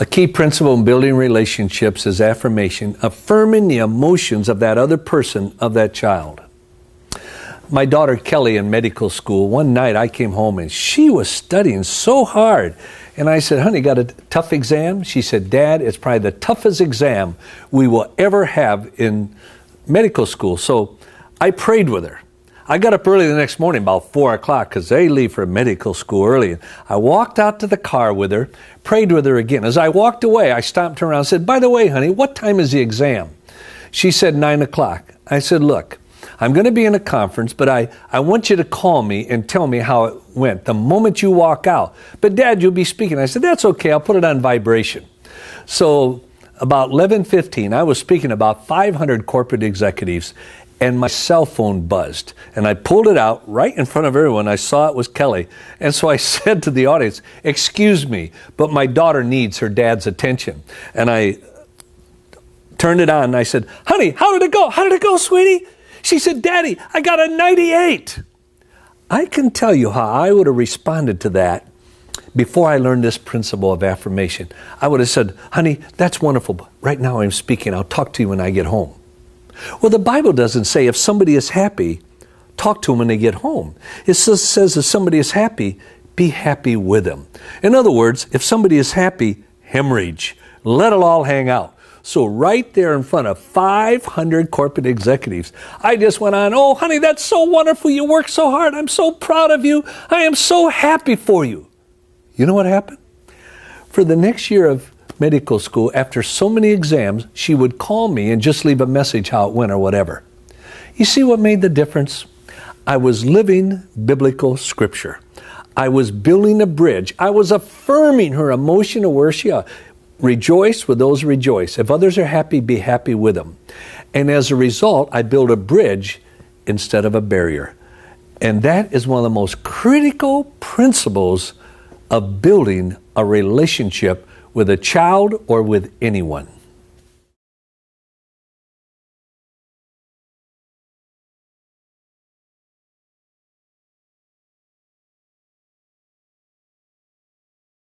A key principle in building relationships is affirmation, affirming the emotions of that other person, of that child. My daughter Kelly in medical school, one night I came home and she was studying so hard. And I said, honey, got a tough exam? She said, Dad, it's probably the toughest exam we will ever have in medical school. So I prayed with her. I got up early the next morning, about 4 o'clock, because they leave for medical school early. I walked out to the car with her, prayed with her again. As I walked away, I stopped her around and said, by the way, honey, what time is the exam? She said 9 o'clock. I said, look, I'm going to be in a conference, but I want you to call me and tell me how it went the moment you walk out. But Dad, you'll be speaking. I said, that's okay. I'll put it on vibration. So about 11:15, I was speaking about 500 corporate executives, and my cell phone buzzed. And I pulled it out right in front of everyone. I saw it was Kelly. And so I said to the audience, excuse me, but my daughter needs her dad's attention. And I turned it on and I said, honey, how did it go? How did it go, sweetie? She said, Daddy, I got a 98. I can tell you how I would have responded to that before I learned this principle of affirmation. I would have said, honey, that's wonderful, but right now I'm speaking. I'll talk to you when I get home. Well, the Bible doesn't say if somebody is happy, talk to them when they get home. It says if somebody is happy, be happy with them. In other words, if somebody is happy, hemorrhage. Let it all hang out. So right there in front of 500 corporate executives, I just went on, oh, honey, that's so wonderful. You work so hard. I'm so proud of you. I am so happy for you. You know what happened? For the next year of medical school, after so many exams, she would call me and just leave a message how it went or whatever. You see what made the difference? I was living biblical scripture. I was building a bridge. I was affirming her emotion of where she is. Rejoice with those who rejoice. If others are happy, be happy with them. And as a result, I built a bridge instead of a barrier. And that is one of the most critical principles of building a relationship with a child or with anyone.